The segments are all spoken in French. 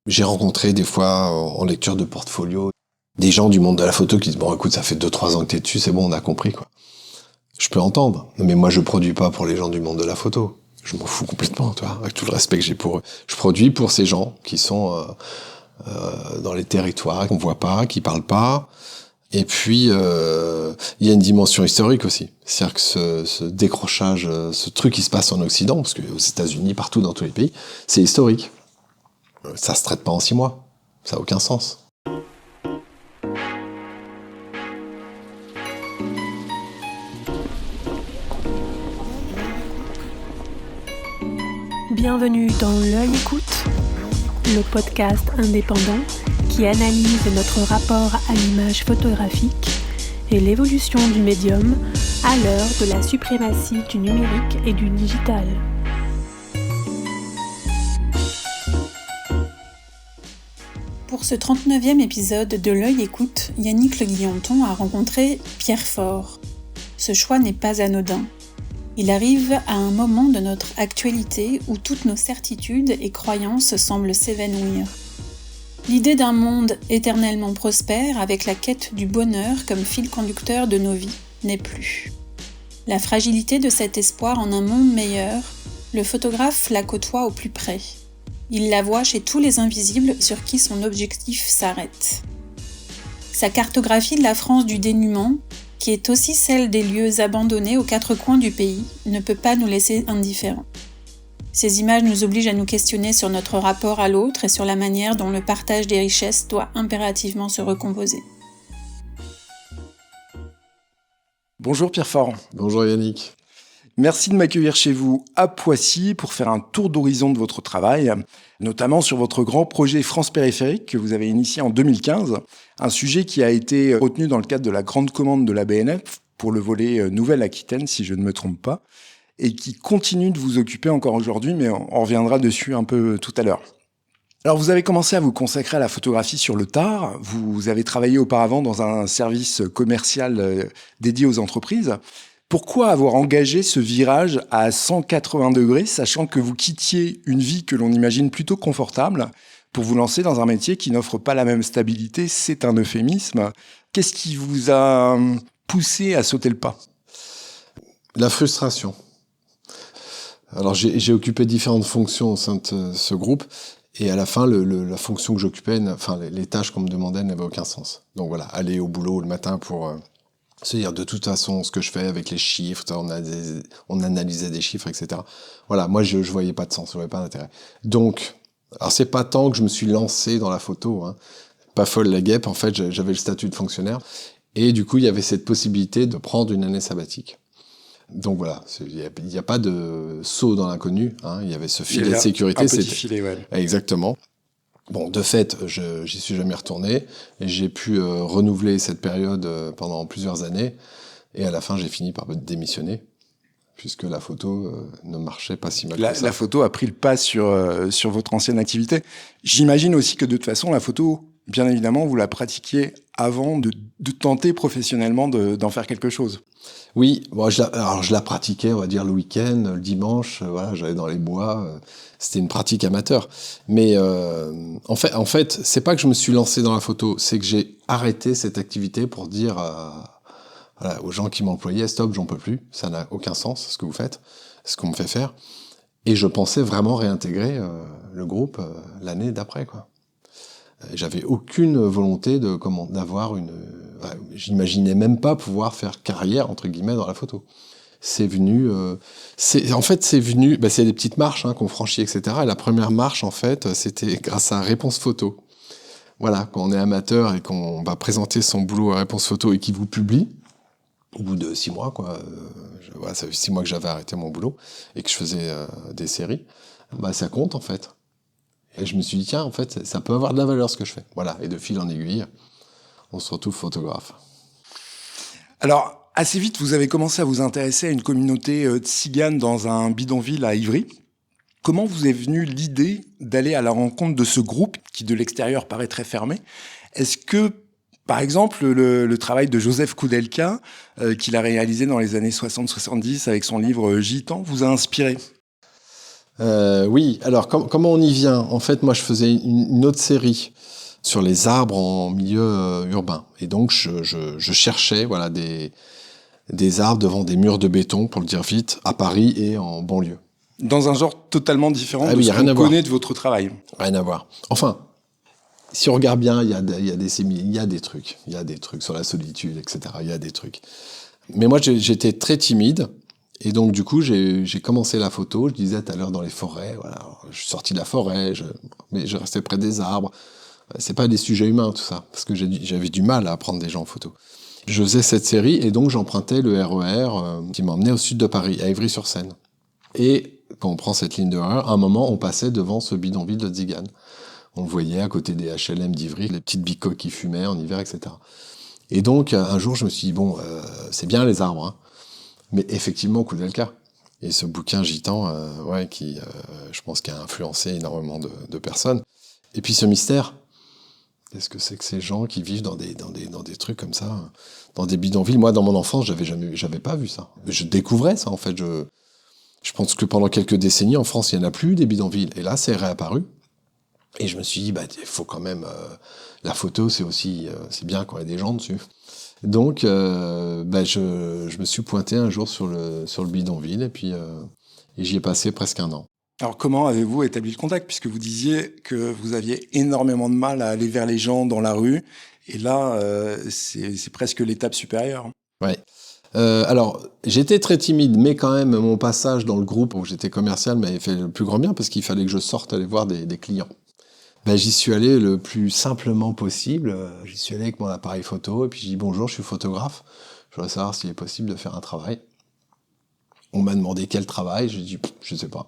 J'ai rencontré des fois, en lecture de portfolio, des gens du monde de la photo qui disent « Bon, écoute, ça fait 2-3 ans que t'es dessus, c'est bon, on a compris, quoi. » Je peux entendre, mais moi, je produis pas pour les gens du monde de la photo. Je m'en fous complètement, tu vois, avec tout le respect que j'ai pour eux. Je produis pour ces gens qui sont dans les territoires, qu'on voit pas, qui parlent pas. Et puis, il y a une dimension historique aussi. C'est-à-dire que ce décrochage, ce truc qui se passe en Occident, parce que aux États-Unis, partout dans tous les pays, c'est historique. Ça se traite pas en 6 mois. Ça a aucun sens. Bienvenue dans L'Œil Écoute, le podcast indépendant qui analyse notre rapport à l'image photographique et l'évolution du médium à l'heure de la suprématie du numérique et du digital. Pour ce 39e épisode de L'Œil Écoute, Yannick Le Guillanton a rencontré Pierre Faure. Ce choix n'est pas anodin. Il arrive à un moment de notre actualité où toutes nos certitudes et croyances semblent s'évanouir. L'idée d'un monde éternellement prospère avec la quête du bonheur comme fil conducteur de nos vies n'est plus. La fragilité de cet espoir en un monde meilleur, le photographe la côtoie au plus près. Il la voit chez tous les invisibles sur qui son objectif s'arrête. Sa cartographie de la France du dénuement, qui est aussi celle des lieux abandonnés aux 4 coins du pays, ne peut pas nous laisser indifférents. Ces images nous obligent à nous questionner sur notre rapport à l'autre et sur la manière dont le partage des richesses doit impérativement se recomposer. Bonjour Pierre Faure. Bonjour Yannick. Merci de m'accueillir chez vous à Poissy pour faire un tour d'horizon de votre travail, notamment sur votre grand projet France Périphérique que vous avez initié en 2015, un sujet qui a été retenu dans le cadre de la grande commande de la BNF pour le volet Nouvelle-Aquitaine, si je ne me trompe pas, et qui continue de vous occuper encore aujourd'hui, mais on reviendra dessus un peu tout à l'heure. Alors vous avez commencé à vous consacrer à la photographie sur le tard, vous avez travaillé auparavant dans un service commercial dédié aux entreprises. Pourquoi avoir engagé ce virage à 180 degrés, sachant que vous quittiez une vie que l'on imagine plutôt confortable pour vous lancer dans un métier qui n'offre pas la même stabilité? C'est un euphémisme. Qu'est-ce qui vous a poussé à sauter le pas? La frustration. Alors j'ai occupé différentes fonctions au sein de ce groupe, et à la fin, la fonction que j'occupais, les tâches qu'on me demandait n'avaient aucun sens. Donc voilà, aller au boulot le matin pour se dire de toute façon ce que je fais avec les chiffres, on analysait des chiffres, etc. Voilà, moi je voyais pas de sens, je voyais pas d'intérêt. Donc, alors c'est pas tant que je me suis lancé dans la photo, hein. Pas folle la guêpe, en fait j'avais le statut de fonctionnaire, et du coup il y avait cette possibilité de prendre une année sabbatique. Donc voilà, il n'y a pas de saut dans l'inconnu, hein. Il y avait ce filet de sécurité. Un petit filet, ouais. Exactement. Bon, de fait, j'y suis jamais retourné, et j'ai pu renouveler cette période pendant plusieurs années, et à la fin, j'ai fini par démissionner, puisque la photo ne marchait pas si mal que ça. La photo a pris le pas sur votre ancienne activité. J'imagine aussi que de toute façon, la photo, bien évidemment, vous la pratiquiez avant de tenter professionnellement d'en faire quelque chose. Oui, bon, je la pratiquais, on va dire, le week-end, le dimanche, voilà, j'allais dans les bois, c'était une pratique amateur. Mais en fait, c'est pas que je me suis lancé dans la photo, c'est que j'ai arrêté cette activité pour dire voilà, aux gens qui m'employaient, stop, j'en peux plus, ça n'a aucun sens ce que vous faites, ce qu'on me fait faire. Et je pensais vraiment réintégrer le groupe l'année d'après, quoi. J'avais aucune volonté d'avoir j'imaginais même pas pouvoir faire carrière entre guillemets dans la photo. C'est venu, c'est des petites marches qu'on franchit, etc. Et la première marche, en fait, c'était grâce à Réponse Photo. Voilà, quand on est amateur et qu'on va présenter son boulot à Réponse Photo et qu'il vous publie, au bout de 6 mois, quoi. Ça fait 6 mois que j'avais arrêté mon boulot et que je faisais des séries. Ça compte, en fait. Et je me suis dit, tiens, en fait, ça peut avoir de la valeur ce que je fais. Voilà, et de fil en aiguille, on se retrouve photographe. Alors, assez vite, vous avez commencé à vous intéresser à une communauté tzigane dans un bidonville à Ivry. Comment vous est venue l'idée d'aller à la rencontre de ce groupe qui, de l'extérieur, paraît très fermé? Est-ce que, par exemple, le travail de Joseph Koudelka, qu'il a réalisé dans les années 60-70 avec son livre Gitan, vous a inspiré? Oui, alors comment on y vient? En fait, moi, je faisais une autre série sur les arbres en milieu urbain. Et donc, je cherchais voilà, des arbres devant des murs de béton, pour le dire vite, à Paris et en banlieue. Dans un genre totalement différent Ah de oui, ce rien qu'on à voir. connaît de votre travail. Rien à voir. Enfin, si on regarde bien, il y a des trucs. Il y a des trucs sur la solitude, etc. Il y a des trucs. Mais moi, j'étais très timide. Et donc, du coup, j'ai commencé la photo. Je disais tout à l'heure dans les forêts. Voilà, je suis sorti de la forêt, mais je restais près des arbres. C'est pas des sujets humains, tout ça. Parce que j'avais du mal à prendre des gens en photo. Je faisais cette série et donc j'empruntais le RER qui m'emmenait au sud de Paris, à Ivry-sur-Seine. Et quand on prend cette ligne de RER, à un moment, on passait devant ce bidonville de Tziganes. On le voyait à côté des HLM d'Ivry, les petites bicoques qui fumaient en hiver, etc. Et donc, un jour, je me suis dit, bon, c'est bien les arbres, hein, mais effectivement, coup le cas. Et ce bouquin gitan, je pense, qui a influencé énormément de personnes. Et puis ce mystère, qu'est-ce que c'est que ces gens qui vivent dans des trucs comme ça, dans des bidonvilles? Moi, dans mon enfance, j'avais pas vu ça. Je découvrais ça, en fait. Je pense que pendant quelques décennies, en France, il n'y en a plus des bidonvilles. Et là, c'est réapparu. Et je me suis dit, il faut quand même... la photo, c'est aussi... c'est bien quand il y a des gens dessus. Donc, je me suis pointé un jour sur le bidonville, et puis j'y ai passé presque un an. Alors, comment avez-vous établi le contact, puisque vous disiez que vous aviez énormément de mal à aller vers les gens dans la rue, et là, c'est presque l'étape supérieure. Ouais. Alors, j'étais très timide, mais quand même, mon passage dans le groupe où j'étais commercial m'avait fait le plus grand bien, parce qu'il fallait que je sorte aller voir des clients. J'y suis allé le plus simplement possible. J'y suis allé avec mon appareil photo, et puis j'ai dit bonjour, je suis photographe. Je voudrais savoir s'il est possible de faire un travail. On m'a demandé quel travail, j'ai dit je sais pas.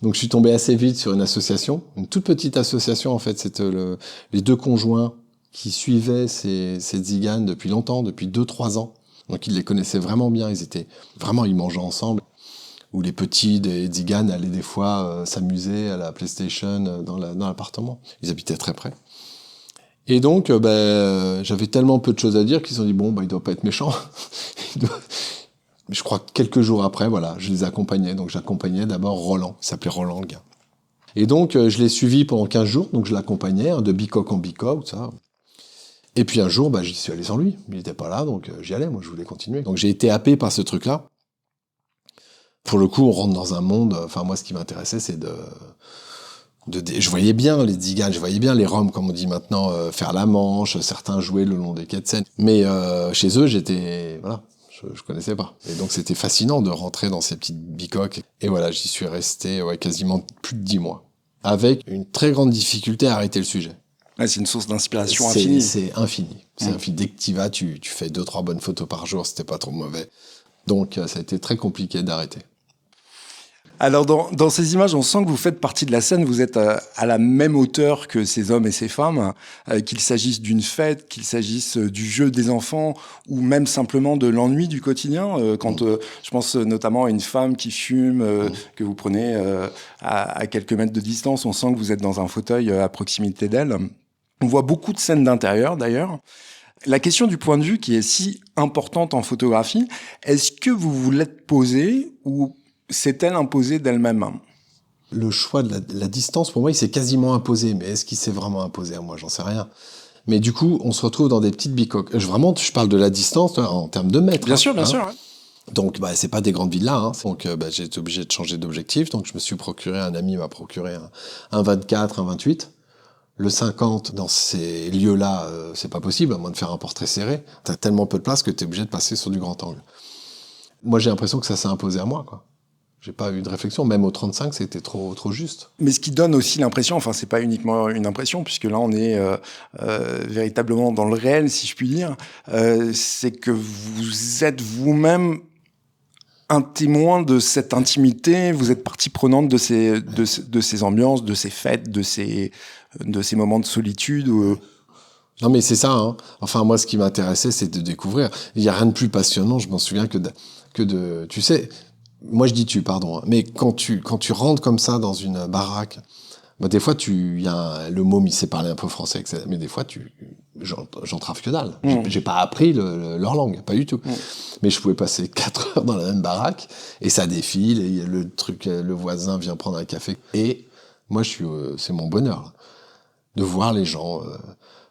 Donc je suis tombé assez vite sur une association, une toute petite association en fait. C'était les deux conjoints qui suivaient ces tziganes depuis longtemps, depuis 2-3 ans. Donc ils les connaissaient vraiment bien, ils mangeaient ensemble. Où les petits des tziganes allaient des fois s'amuser à la PlayStation dans l'appartement. Ils habitaient très près. Et donc, j'avais tellement peu de choses à dire qu'ils se sont dit, il doit pas être méchant. Je crois que quelques jours après, voilà, je les accompagnais. Donc j'accompagnais d'abord Roland, il s'appelait Roland le gars. Et donc je l'ai suivi pendant 15 jours, donc je l'accompagnais, de bicoque en bicoque, tout ça. Et puis un jour, j'y suis allé sans lui. Il n'était pas là, donc j'y allais, moi je voulais continuer. Donc j'ai été happé par ce truc-là. Pour le coup, on rentre dans un monde... Enfin, moi, ce qui m'intéressait, c'est je voyais bien les tziganes, je voyais bien les Roms, comme on dit maintenant, faire la manche, certains jouaient le long des quais de Seine. Mais chez eux, voilà, je connaissais pas. Et donc, c'était fascinant de rentrer dans ces petites bicoques. Et voilà, j'y suis resté quasiment plus de 10 mois. Avec une très grande difficulté à arrêter le sujet. Ouais, c'est une source d'inspiration infinie. C'est infini. C'est infini. Dès que tu y vas, tu fais 2-3 bonnes photos par jour, c'était pas trop mauvais. Donc, ça a été très compliqué d'arrêter. Alors, dans ces images, on sent que vous faites partie de la scène, vous êtes à la même hauteur que ces hommes et ces femmes, qu'il s'agisse d'une fête, qu'il s'agisse du jeu des enfants, ou même simplement de l'ennui du quotidien. Je pense notamment à une femme qui fume, que vous prenez à quelques mètres de distance, on sent que vous êtes dans un fauteuil à proximité d'elle. On voit beaucoup de scènes d'intérieur, d'ailleurs. La question du point de vue qui est si importante en photographie, est-ce que vous vous l'êtes posée ou s'est-elle imposée d'elle-même? Le choix de la distance, pour moi, il s'est quasiment imposé. Mais est-ce qu'il s'est vraiment imposé à moi? J'en sais rien. Mais du coup, on se retrouve dans des petites bicoques. Je parle de la distance en termes de mètres. Bien sûr. Ouais. Donc, c'est pas des grandes villas. Hein. Donc, j'ai été obligé de changer d'objectif. Donc, je me suis procuré, un ami m'a procuré un 24, un 28. Le 50, dans ces lieux-là, c'est pas possible, à moins de faire un portrait serré. T'as tellement peu de place que t'es obligé de passer sur du grand angle. Moi, j'ai l'impression que ça s'est imposé à moi, quoi. J'ai pas eu de réflexion, même au 35, c'était trop juste. Mais ce qui donne aussi l'impression, enfin c'est pas uniquement une impression, puisque là on est véritablement dans le réel, si je puis dire, c'est que vous êtes vous-même un témoin de cette intimité, vous êtes partie prenante de ces ambiances, de ces fêtes, de ces moments de solitude. Non mais c'est ça, hein. Enfin moi ce qui m'intéressait c'est de découvrir. Il y a rien de plus passionnant, je m'en souviens que de tu sais, moi je dis pardon, hein, mais quand tu rentres comme ça dans une baraque Bah, des fois, le môme, il sait parler un peu français, etc. Mais des fois, j'entrave que dalle. J'ai pas appris leur langue, pas du tout. Mais je pouvais passer 4 heures dans la même baraque, et ça défile, et le voisin vient prendre un café. Et moi, c'est mon bonheur, là, de voir les gens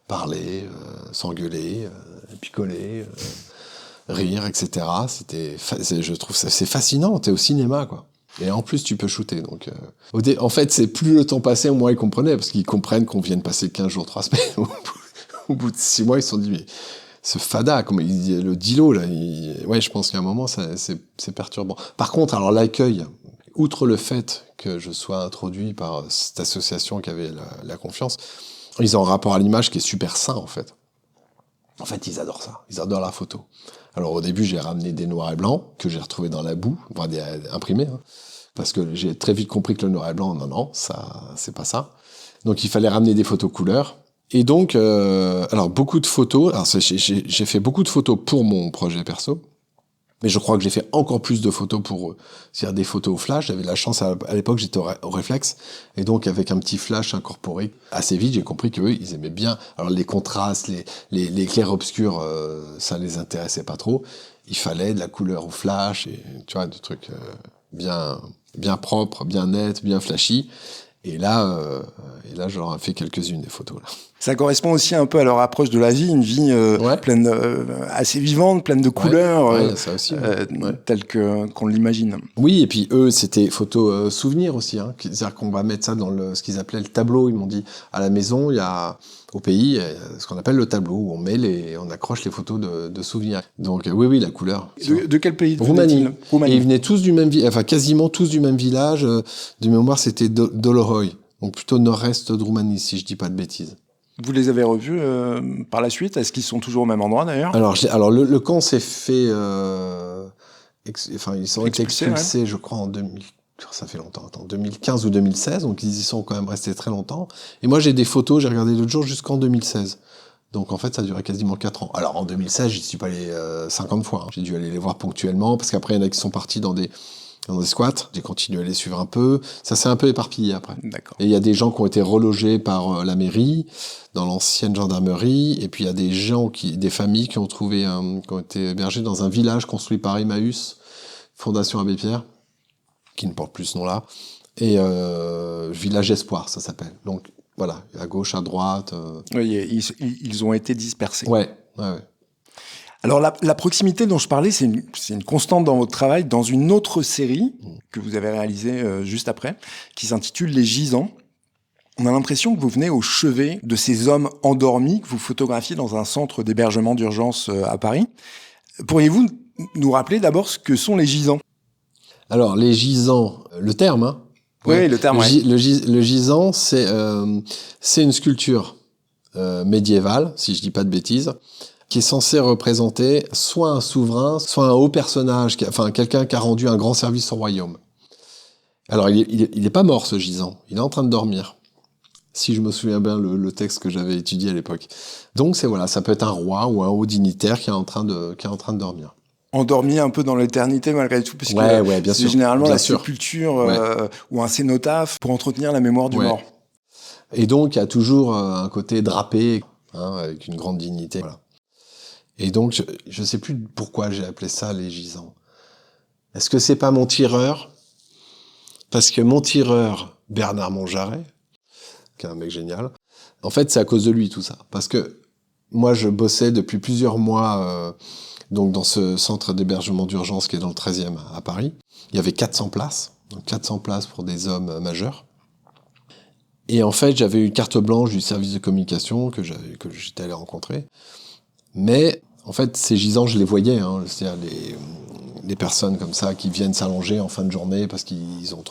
parler, s'engueuler, picoler, rire, etc. Je trouve ça, c'est fascinant. T'es au cinéma, quoi. Et en plus, tu peux shooter. Donc, en fait, c'est plus le temps passé, moins ils comprenaient, parce qu'ils comprennent qu'on vient de passer 15 jours, 3 semaines. Au bout de 6 mois, ils se sont dit, mais ce fada, le dilo, là, ouais, je pense qu'à un moment, c'est perturbant. Par contre, alors l'accueil, outre le fait que je sois introduit par cette association qui avait la confiance, ils ont un rapport à l'image qui est super sain, en fait. En fait, ils adorent ça. Ils adorent la photo. Alors, au début, j'ai ramené des noirs et blancs que j'ai retrouvés dans la boue, enfin, des imprimés, hein, parce que j'ai très vite compris que le noir et blanc, non, ça, c'est pas ça. Donc, il fallait ramener des photos couleurs. Et donc, alors, beaucoup de photos. Alors, j'ai fait beaucoup de photos pour mon projet perso. Mais je crois que j'ai fait encore plus de photos pour eux. C'est-à-dire des photos au flash. J'avais la chance, à l'époque, j'étais au réflexe. Et donc, avec un petit flash incorporé, assez vite, j'ai compris qu'eux, ils aimaient bien. Alors, les contrastes, les clairs-obscurs, ça les intéressait pas trop. Il fallait de la couleur au flash, et tu vois, des trucs bien propres, bien nets, bien flashy. Et là, je leur ai fait quelques-unes des photos, là. Ça correspond aussi un peu à leur approche de la vie, une vie pleine, assez vivante, pleine de couleurs, ça aussi, telle qu'on l'imagine. Oui, et puis eux, c'était photos souvenirs aussi. Hein. C'est-à-dire qu'on va mettre ça dans ce qu'ils appelaient le tableau. Ils m'ont dit, à la maison, il y a au pays ce qu'on appelle le tableau, où on accroche les photos de souvenirs. Donc oui, la couleur. De quel pays? Roumanie. Et ils venaient tous du même village, enfin quasiment tous du même village. De mémoire, c'était Doloroi, donc plutôt nord-est de Roumanie, si je dis pas de bêtises. Vous les avez revus par la suite? Est-ce qu'ils sont toujours au même endroit d'ailleurs? Alors le camp s'est fait, ils sont été expulsés, je crois, en 2000. Ça fait longtemps, 2015 ou 2016, donc ils y sont quand même restés très longtemps. Et moi j'ai des photos, j'ai regardé l'autre jour jusqu'en 2016. Donc en fait ça a duré quasiment 4 ans. Alors en 2016, j'y suis pas allé 50 fois. Hein. J'ai dû aller les voir ponctuellement, parce qu'après il y en a qui sont partis dans des squats. J'ai continué à les suivre un peu. Ça s'est un peu éparpillé après. D'accord. Et il y a des gens qui ont été relogés par la mairie, dans l'ancienne gendarmerie. Et puis il y a des gens des familles qui ont été hébergées dans un village construit par Emmaüs, Fondation Abbé Pierre, qui ne porte plus ce nom-là. Et Village Espoir, ça s'appelle. Donc voilà, à gauche, à droite. Oui, ils ont été dispersés. Ouais. Alors la proximité dont je parlais, c'est une constante dans votre travail, dans une autre série que vous avez réalisée juste après, qui s'intitule Les Gisants. On a l'impression que vous venez au chevet de ces hommes endormis que vous photographiez dans un centre d'hébergement d'urgence à Paris. Pourriez-vous nous rappeler d'abord ce que sont les gisants? Alors les gisants, le terme, hein. Oui, le terme. Le gisant, c'est une sculpture médiévale, si je dis pas de bêtises, qui est censé représenter soit un souverain, soit un haut personnage, quelqu'un qui a rendu un grand service au royaume. Alors, il est pas mort, ce gisant. Il est en train de dormir. Si je me souviens bien le texte que j'avais étudié à l'époque. Donc, ça peut être un roi ou un haut dignitaire qui est en train de dormir. Endormi un peu dans l'éternité malgré tout, puisque bien c'est sûr, généralement la sûr. sépulture ou un cénotaphe pour entretenir la mémoire du mort. Et donc, il y a toujours un côté drapé, avec une grande dignité. Voilà. Et donc, je sais plus pourquoi j'ai appelé ça les gisants. Est-ce que c'est pas mon tireur? Parce que mon tireur, Bernard Monjaret, qui est un mec génial, en fait, c'est à cause de lui tout ça. Parce que moi, je bossais depuis plusieurs mois donc dans ce centre d'hébergement d'urgence qui est dans le 13e à Paris. Il y avait 400 places, donc 400 places pour des hommes majeurs. Et en fait, j'avais eu carte blanche du service de communication que j'étais allé rencontrer. Mais en fait, ces gisants, je les voyais, hein, c'est-à-dire les personnes comme ça qui viennent s'allonger en fin de journée parce qu'ils ont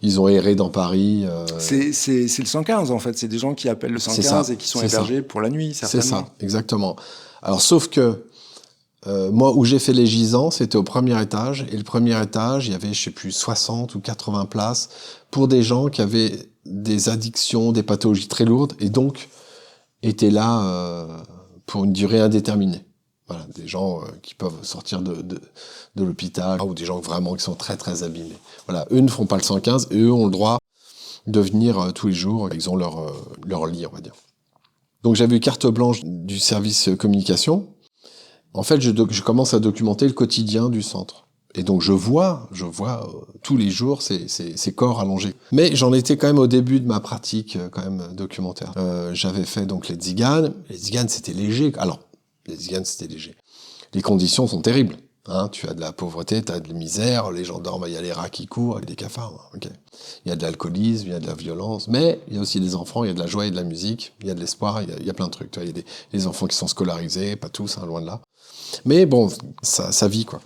ils ont erré dans Paris. C'est le 115 en fait, c'est des gens qui appellent le 115 et qui sont hébergés pour la nuit, certainement. C'est ça, exactement. Alors sauf que moi, où j'ai fait les gisants, c'était au premier étage, et le premier étage, il y avait, je sais plus, 60 ou 80 places pour des gens qui avaient des addictions, des pathologies très lourdes, et donc étaient là pour une durée indéterminée. Voilà, des gens qui peuvent sortir de l'hôpital, ou des gens vraiment qui sont très très abîmés. Voilà, eux ne font pas le 115, et eux ont le droit de venir tous les jours. Ils ont leur lit, on va dire. Donc j'avais eu carte blanche du service communication. En fait, je commence à documenter le quotidien du centre. Et donc je vois tous les jours ces corps allongés. Mais j'en étais quand même au début de ma pratique quand même documentaire. J'avais fait donc les tziganes. Les tziganes, c'était léger. Alors, les tziganes, c'était léger. Les conditions sont terribles. Hein, tu as de la pauvreté, tu as de la misère, les gens dorment, il y a les rats qui courent avec des cafards. Okay. Il y a de l'alcoolisme, il y a de la violence, mais il y a aussi des enfants, il y a de la joie et de la musique, il y a de l'espoir, il y a plein de trucs. Tu vois, il y a des enfants qui sont scolarisés, pas tous, hein, loin de là. Mais bon, ça vit, quoi.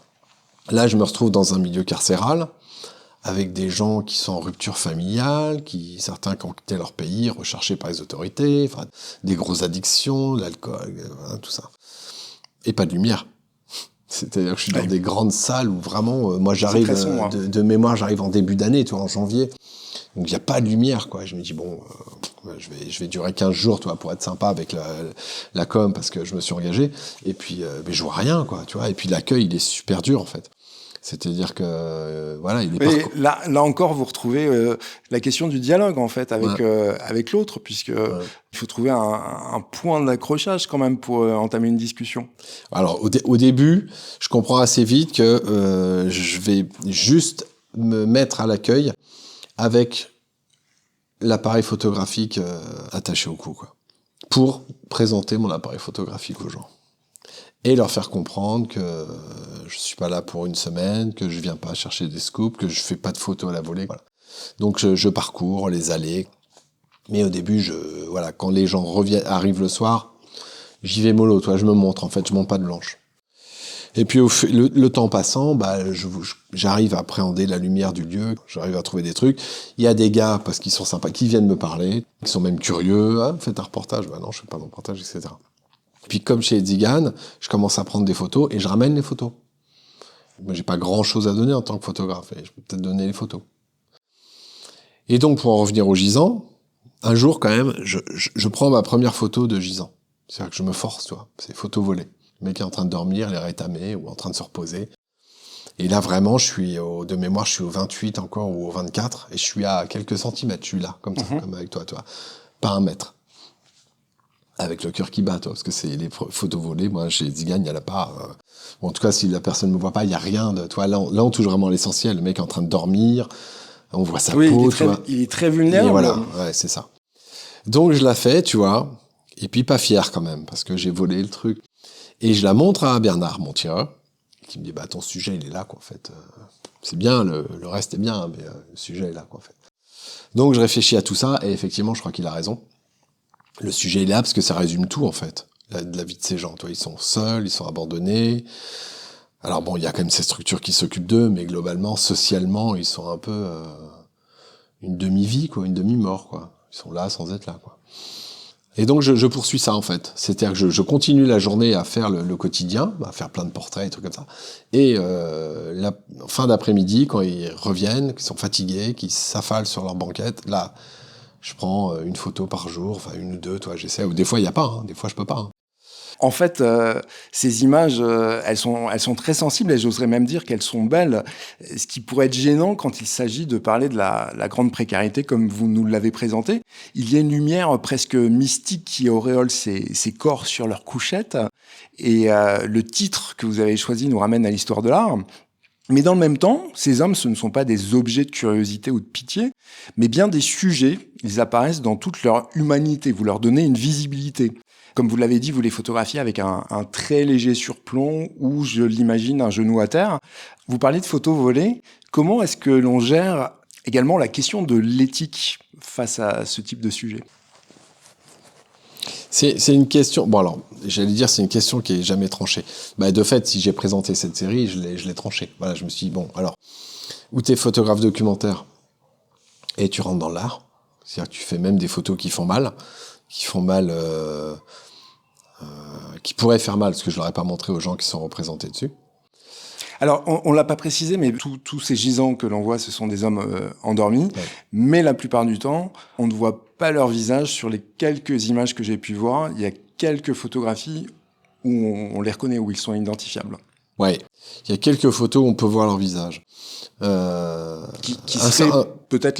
Là, je me retrouve dans un milieu carcéral, avec des gens qui sont en rupture familiale, certains qui ont quitté leur pays, recherchés par les autorités, enfin, des grosses addictions, l'alcool, tout ça. Et pas de lumière. C'est-à-dire que je suis dans des grandes salles où vraiment, moi j'arrive de mémoire, j'arrive en début d'année, tu vois, en janvier. Donc il n'y a pas de lumière, quoi. Je me dis, bon, je vais durer 15 jours, tu vois, pour être sympa avec la com, parce que je me suis engagé. Et puis, mais je vois rien, quoi, tu vois. Et puis l'accueil, il est super dur, en fait. C'est-à-dire que, voilà, il est pas... Là encore, vous retrouvez la question du dialogue, en fait, avec l'autre, puisque il faut trouver un point d'accrochage, quand même, pour entamer une discussion. Alors, au début, je comprends assez vite que je vais juste me mettre à l'accueil avec l'appareil photographique attaché au cou, quoi, pour présenter mon appareil photographique aux gens. Et leur faire comprendre que je suis pas là pour une semaine, que je viens pas chercher des scoops, que je fais pas de photos à la volée. Voilà. Donc je parcours les allées. Mais au début, voilà, quand les gens arrivent le soir, j'y vais mollo, toi, je me montre, en fait, je monte pas de blanche. Et puis le temps passant, j'arrive à appréhender la lumière du lieu, j'arrive à trouver des trucs. Il y a des gars, parce qu'ils sont sympas, qui viennent me parler, qui sont même curieux. Ah, faites un reportage. Bah non, je fais pas de reportage, etc. Puis comme chez les tziganes, je commence à prendre des photos et je ramène les photos. Moi, j'ai pas grand-chose à donner en tant que photographe, et je peux peut-être donner les photos. Et donc, pour en revenir au gisant, un jour, quand même, je prends ma première photo de gisant. C'est-à-dire que je me force, tu vois. C'est photo volée. Le mec est en train de dormir, il est rétamé ou en train de se reposer. Et là, vraiment, de mémoire, je suis au 28 encore ou au 24, et je suis à quelques centimètres. Je suis là, comme ça, comme avec toi, pas 1 mètre. Avec le cœur qui bat, toi, parce que c'est les photos volées. Moi, chez Tziganes, il n'y en a pas. Bon, en tout cas, si la personne ne me voit pas, il n'y a rien de. Toi, là, on touche vraiment l'essentiel. Le mec est en train de dormir, on voit sa peau. Il est très vulnérable. Et voilà, ouais, c'est ça. Donc, je la fais, tu vois, et puis pas fier quand même, parce que j'ai volé le truc. Et je la montre à Bernard, mon tireur, qui me dit, ton sujet, il est là, quoi, en fait. C'est bien, le reste est bien, mais le sujet est là, quoi, en fait. Donc, je réfléchis à tout ça, et effectivement, je crois qu'il a raison. Le sujet est là parce que ça résume tout, en fait, de la vie de ces gens. Toi, ils sont seuls, ils sont abandonnés. Alors bon, il y a quand même ces structures qui s'occupent d'eux, mais globalement, socialement, ils sont un peu une demi-vie, quoi, une demi-mort, quoi. Ils sont là sans être là, quoi. Et donc, je poursuis ça, en fait. C'est-à-dire que je continue la journée à faire le quotidien, à faire plein de portraits et trucs comme ça. Et la fin d'après-midi, quand ils reviennent, qu'ils sont fatigués, qu'ils s'affalent sur leur banquette, là... Je prends une photo par jour, enfin 1 ou 2, toi, j'essaie. Ou des fois, il n'y a pas, des fois, je peux pas. En fait, ces images, elles sont très sensibles et j'oserais même dire qu'elles sont belles. Ce qui pourrait être gênant quand il s'agit de parler de la grande précarité, comme vous nous l'avez présenté. Il y a une lumière presque mystique qui auréole ces corps sur leur couchette. Et le titre que vous avez choisi nous ramène à l'histoire de l'art. Mais dans le même temps, ces hommes, ce ne sont pas des objets de curiosité ou de pitié, mais bien des sujets. Ils apparaissent dans toute leur humanité. Vous leur donnez une visibilité. Comme vous l'avez dit, vous les photographiez avec un très léger surplomb ou, je l'imagine, un genou à terre. Vous parlez de photos volées. Comment est-ce que l'on gère également la question de l'éthique face à ce type de sujet ? C'est une question... Bon alors, j'allais dire, c'est une question qui est jamais tranchée. De fait, si j'ai présenté cette série, je l'ai tranchée. Voilà, je me suis dit, bon, alors, ou t'es photographe documentaire et tu rentres dans l'art, c'est-à-dire que tu fais même des photos qui font mal, qui pourraient faire mal, parce que je l'aurais pas montré aux gens qui sont représentés dessus. Alors, on l'a pas précisé, mais tous ces gisants que l'on voit, ce sont des hommes endormis. Ouais. Mais la plupart du temps, on ne voit pas leur visage. Sur les quelques images que j'ai pu voir, il y a quelques photographies où on les reconnaît, où ils sont identifiables. Ouais, il y a quelques photos où on peut voir leur visage. Qui seraient peut-être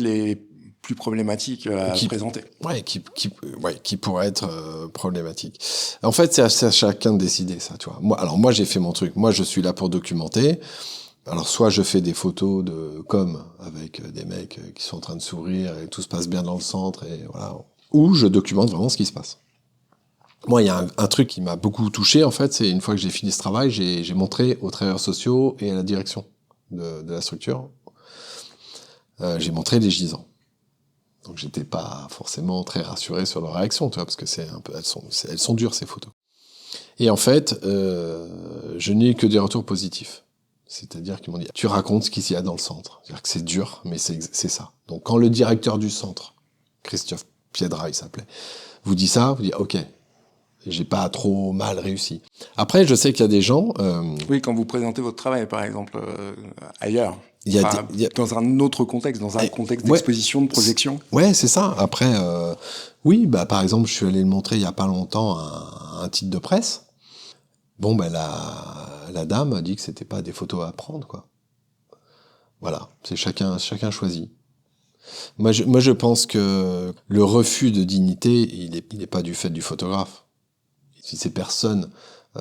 plus problématiques à présenter. Ouais, qui pourrait être problématique. En fait, c'est à chacun de décider, ça, tu vois. Moi, j'ai fait mon truc. Moi, je suis là pour documenter. Alors, soit je fais des photos de avec des mecs qui sont en train de sourire et tout se passe bien dans le centre, et voilà. Ou je documente vraiment ce qui se passe. Moi, il y a un truc qui m'a beaucoup touché, en fait, c'est une fois que j'ai fini ce travail, j'ai montré aux travailleurs sociaux et à la direction de la structure, j'ai montré les gisants. Donc, j'étais pas forcément très rassuré sur leur réaction, tu vois, parce que elles sont dures, ces photos. Et en fait, je n'ai eu que des retours positifs. C'est-à-dire qu'ils m'ont dit, tu racontes ce qu'il y a dans le centre. C'est-à-dire que c'est dur, mais c'est ça. Donc quand le directeur du centre, Christophe Piedra, il s'appelait, vous dit ça, vous dites, ok, j'ai pas trop mal réussi. Après, je sais qu'il y a des gens... Oui, quand vous présentez votre travail, par exemple, ailleurs, dans un autre contexte, dans un contexte d'exposition, de projection. Ouais, c'est ça. Après, oui, par exemple, je suis allé le montrer il y a pas longtemps à un titre de presse. Bon, la dame a dit que c'était pas des photos à prendre, quoi. Voilà, c'est chacun choisit. Moi, je pense que le refus de dignité, il est pas du fait du photographe. Si ces personnes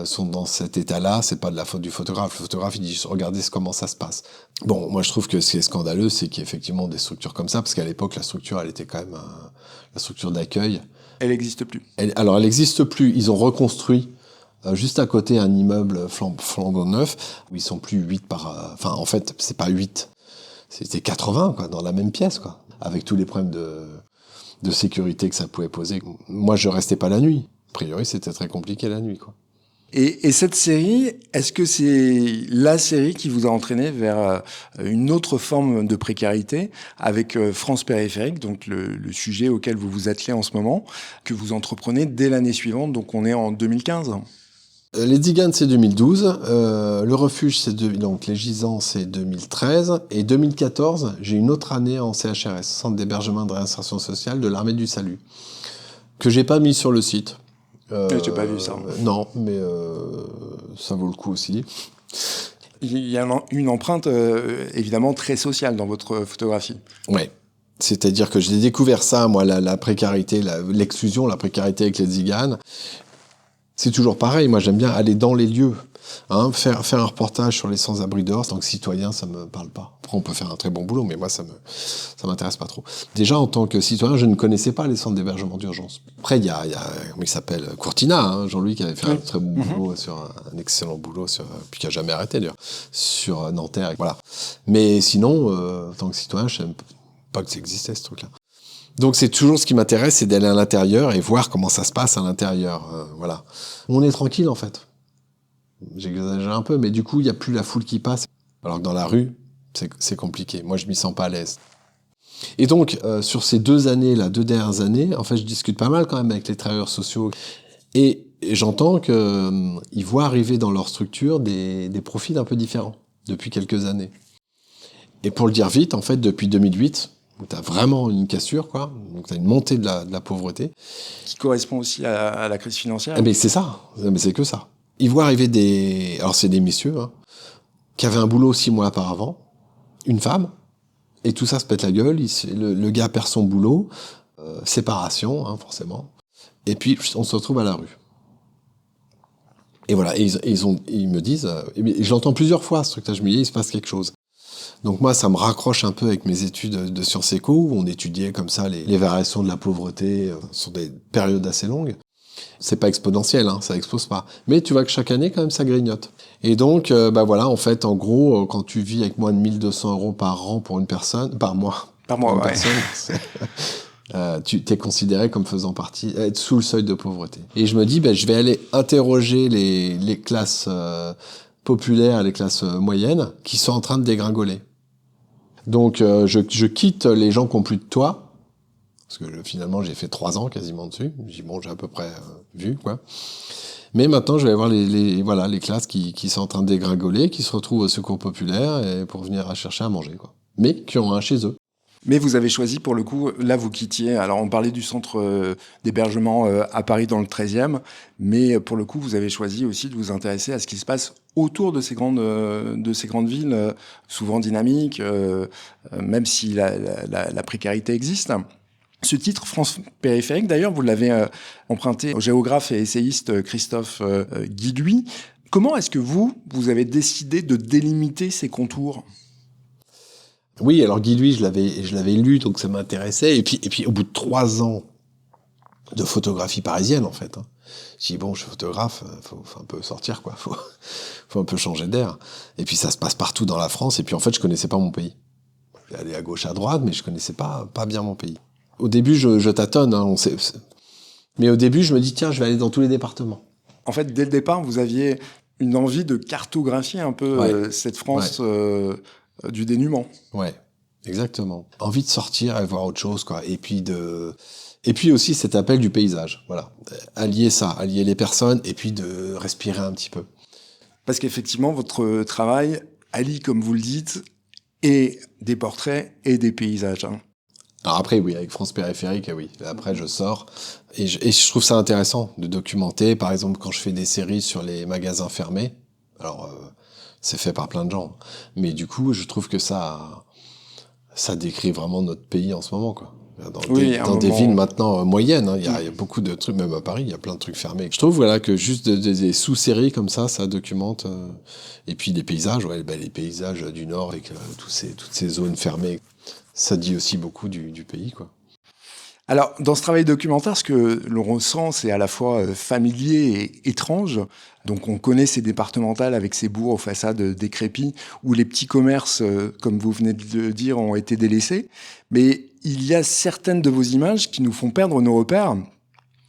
sont dans cet état-là, c'est pas de la faute du photographe. Le photographe, il dit, regardez comment ça se passe. Bon, moi, je trouve que ce qui est scandaleux, c'est qu'il y a effectivement des structures comme ça, parce qu'à l'époque, la structure, elle était quand même la structure d'accueil. Elle n'existe plus. Alors, elle n'existe plus. Ils ont reconstruit juste à côté un immeuble flambant neuf, où ils sont plus 8 en fait, c'est pas 8. C'était 80, quoi, dans la même pièce, quoi. Avec tous les problèmes de sécurité que ça pouvait poser. Moi, je restais pas la nuit. A priori, c'était très compliqué la nuit, quoi. Et cette série, est-ce que c'est la série qui vous a entraîné vers une autre forme de précarité avec France Périphérique, donc le sujet auquel vous vous attelez en ce moment, que vous entreprenez dès l'année suivante, donc on est en 2015 ? Les Tziganes, c'est 2012. Le refuge, donc les gisants, c'est 2013. Et 2014, j'ai une autre année en CHRS, Centre d'hébergement et de réinsertion sociale de l'Armée du Salut, que j'ai pas mis sur le site. J'ai pas vu ça. Non, mais ça vaut le coup aussi. Il y a une empreinte évidemment très sociale dans votre photographie. Ouais. C'est-à-dire que j'ai découvert ça, moi, la précarité, l'exclusion, la précarité avec les Tziganes. C'est toujours pareil, moi j'aime bien aller dans les lieux, faire un reportage sur les sans-abri dehors, en tant que citoyen, ça me parle pas. Après, on peut faire un très bon boulot, mais moi ça m'intéresse pas trop. Déjà, en tant que citoyen, je ne connaissais pas les centres d'hébergement d'urgence. Après, il y a comment il s'appelle, Courtina, Jean-Louis, qui avait fait un très bon boulot, un excellent boulot, puis qui a jamais arrêté d'ailleurs, sur Nanterre, voilà. Mais sinon, en tant que citoyen, je savais pas que ça existait, ce truc-là. Donc c'est toujours ce qui m'intéresse, c'est d'aller à l'intérieur et voir comment ça se passe à l'intérieur. Voilà. On est tranquille en fait. J'exagère un peu, mais du coup il n'y a plus la foule qui passe. Alors que dans la rue, c'est compliqué. Moi je m'y sens pas à l'aise. Et donc sur ces 2 dernières années, en fait je discute pas mal quand même avec les travailleurs sociaux et j'entends qu'ils voient arriver dans leur structure des profils un peu différents depuis quelques années. Et pour le dire vite, en fait depuis 2008. Où tu as vraiment une cassure, quoi. Donc tu as une montée de la pauvreté. Qui correspond aussi à la crise financière. Mais c'est ça, mais c'est que ça. Ils voient arriver alors c'est des messieurs, qui avaient un boulot 6 mois auparavant, une femme, et tout ça se pète la gueule, le gars perd son boulot, séparation, forcément, et puis on se retrouve à la rue. Et voilà, et ils me disent, et je l'entends plusieurs fois ce truc-là, je me dis, il se passe quelque chose. Donc moi, ça me raccroche un peu avec mes études de sciences éco, où on étudiait comme ça les variations de la pauvreté sur des périodes assez longues. C'est pas exponentiel, ça explose pas. Mais tu vois que chaque année, quand même, ça grignote. Et donc, voilà, en fait, en gros, quand tu vis avec moins de 1 200 € par an pour une personne, par mois, personne, tu t'es considéré comme faisant partie, être sous le seuil de pauvreté. Et je me dis, je vais aller interroger les classes populaires, les classes moyennes, qui sont en train de dégringoler. Donc, je quitte les gens qui ont plus de toit, parce que finalement, j'ai fait 3 ans quasiment dessus. Je dis, bon, j'ai à peu près vu, quoi. Mais maintenant, je vais voir les classes qui sont en train de dégringoler, qui se retrouvent au secours populaire et pour venir chercher à manger, quoi. Mais qui ont un chez eux. Mais vous avez choisi, pour le coup, là, vous quittiez. Alors, on parlait du centre d'hébergement à Paris dans le 13e, mais pour le coup, vous avez choisi aussi de vous intéresser à ce qui se passe autour de ces grandes villes, souvent dynamiques, même si la précarité existe. Ce titre, France périphérique, d'ailleurs, vous l'avez emprunté au géographe et essayiste Christophe Guilluy. Comment est-ce que vous avez décidé de délimiter ces contours ? Oui, alors Guy Louis, je l'avais lu, donc ça m'intéressait. Et puis, au bout de 3 ans de photographie parisienne, en fait, j'ai dit, bon, je suis photographe, faut un peu sortir, quoi. Faut un peu changer d'air. Et puis, ça se passe partout dans la France. Et puis, en fait, je connaissais pas mon pays. J'allais à gauche, à droite, mais je connaissais pas bien mon pays. Au début, je tâtonne, mais au début, je me dis, tiens, je vais aller dans tous les départements. En fait, dès le départ, vous aviez une envie de cartographier un peu cette France du dénuement. Ouais, exactement. Envie de sortir et voir autre chose, quoi. Et puis aussi cet appel du paysage. Voilà. Allier les personnes et puis de respirer un petit peu. Parce qu'effectivement, votre travail allie, comme vous le dites, et des portraits et des paysages. Alors après, oui, avec France périphérique, oui. Après, je sors et je trouve ça intéressant de documenter. Par exemple, quand je fais des séries sur les magasins fermés, alors c'est fait par plein de gens, mais du coup, je trouve que ça décrit vraiment notre pays en ce moment, quoi. Dans des villes maintenant moyennes, il y a beaucoup de trucs, même à Paris, il y a plein de trucs fermés. Je trouve que juste des sous-séries comme ça documente. Et puis des paysages, les paysages du Nord avec toutes ces zones fermées, ça dit aussi beaucoup du pays, quoi. Alors, dans ce travail documentaire, ce que l'on ressent, c'est à la fois familier et étrange. Donc, on connaît ces départementales avec ces bourgs aux façades décrépies, où les petits commerces, comme vous venez de le dire, ont été délaissés. Mais il y a certaines de vos images qui nous font perdre nos repères.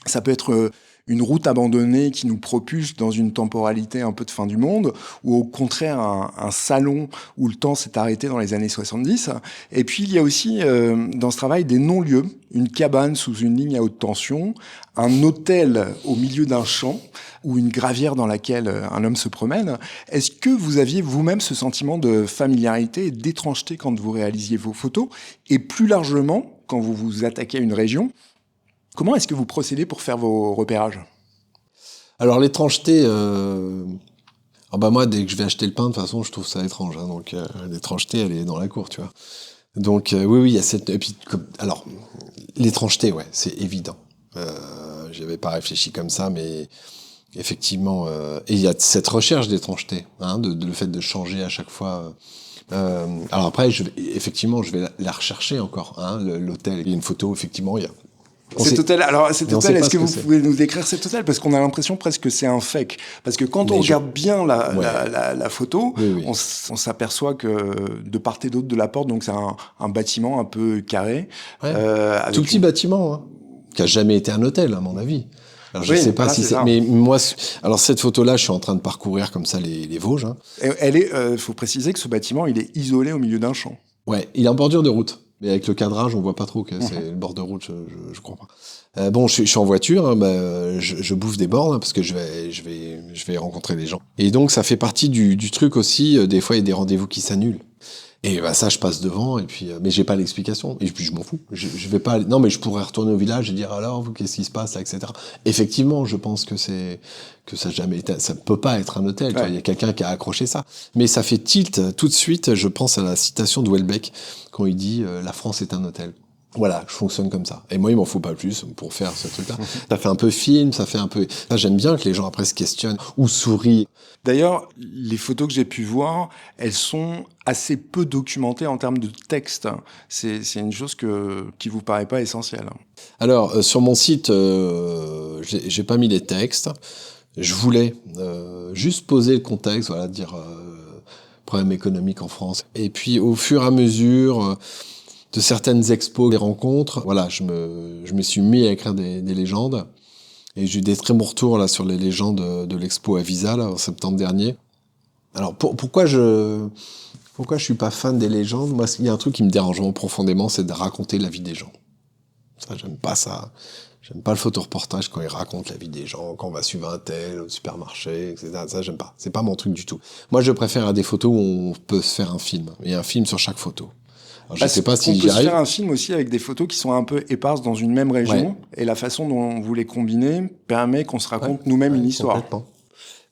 Ça peut être une route abandonnée qui nous propulse dans une temporalité un peu de fin du monde, ou au contraire un salon où le temps s'est arrêté dans les années 70. Et puis il y a aussi dans ce travail des non-lieux, une cabane sous une ligne à haute tension, un hôtel au milieu d'un champ, ou une gravière dans laquelle un homme se promène. Est-ce que vous aviez vous-même ce sentiment de familiarité et d'étrangeté quand vous réalisiez vos photos? Et plus largement, quand vous vous attaquez à une région, comment est-ce que vous procédez pour faire vos repérages? Alors l'étrangeté, moi dès que je vais acheter le pain, de toute façon je trouve ça étrange, donc l'étrangeté elle est dans la cour, tu vois. Donc oui, il y a cette... Et puis, alors, l'étrangeté, ouais, c'est évident. J'avais pas réfléchi comme ça, mais effectivement... et il y a cette recherche d'étrangeté, le fait de changer à chaque fois... alors après, je vais la rechercher encore, l'hôtel. Il y a une photo, effectivement, il y a... Cet hôtel, est-ce que vous pouvez nous décrire cet hôtel? Parce qu'on a l'impression presque que c'est un fake. Parce que quand on regarde bien la photo, oui. On s'aperçoit que de part et d'autre de la porte, donc c'est un bâtiment un peu carré. Ouais. Tout petit bâtiment, qui a jamais été un hôtel, à mon avis. Alors, je sais pas si c'est... Mais moi, alors cette photo-là, je suis en train de parcourir comme ça les Vosges. Faut préciser que ce bâtiment, il est isolé au milieu d'un champ. Ouais, il est en bordure de route. Mais avec le cadrage, on voit pas trop que c'est le bord de route, je crois pas. Je suis en voiture, je bouffe des bornes parce que je vais rencontrer des gens. Et donc ça fait partie du truc aussi. Des fois, il y a des rendez-vous qui s'annulent. Et ça, je passe devant. Et puis, mais j'ai pas l'explication. Et puis je m'en fous. Je vais pas. Non, mais je pourrais retourner au village et dire alors, vous, qu'est-ce qui se passe là, etc. Effectivement, je pense que ça n'a jamais été. Ça peut pas être un hôtel. Il y a quelqu'un qui a accroché ça. Mais ça fait tilt tout de suite. Je pense à la citation de Houellebecq quand il dit la France est un hôtel. Voilà, je fonctionne comme ça. Et moi, il m'en faut pas plus pour faire ce truc-là. Ça fait un peu film, ça fait un peu... J'aime bien que les gens après se questionnent ou sourient. D'ailleurs, les photos que j'ai pu voir, elles sont assez peu documentées en termes de texte. C'est une chose qui vous paraît pas essentielle. Alors, sur mon site, j'ai pas mis les textes. Je voulais juste poser le contexte, dire problème économique en France. Et puis, au fur et à mesure... de certaines expos, des rencontres, je me suis mis à écrire des légendes. Et j'ai eu des très bons retours là sur les légendes de l'expo à Visa en septembre dernier. Alors pourquoi je suis pas fan des légendes? Moi, il y a un truc qui me dérange profondément, c'est de raconter la vie des gens. Ça, j'aime pas ça. J'aime pas le photoreportage quand ils racontent la vie des gens, quand on va suivre un tel au supermarché, etc. Ça, j'aime pas. C'est pas mon truc du tout. Moi, je préfère des photos où on peut se faire un film. Il y a un film sur chaque photo. Alors, je sais pas si on j'y peut se arrive. faire un film aussi avec des photos qui sont un peu éparses dans une même région, et la façon dont vous les combinez permet qu'on se raconte nous-mêmes une histoire.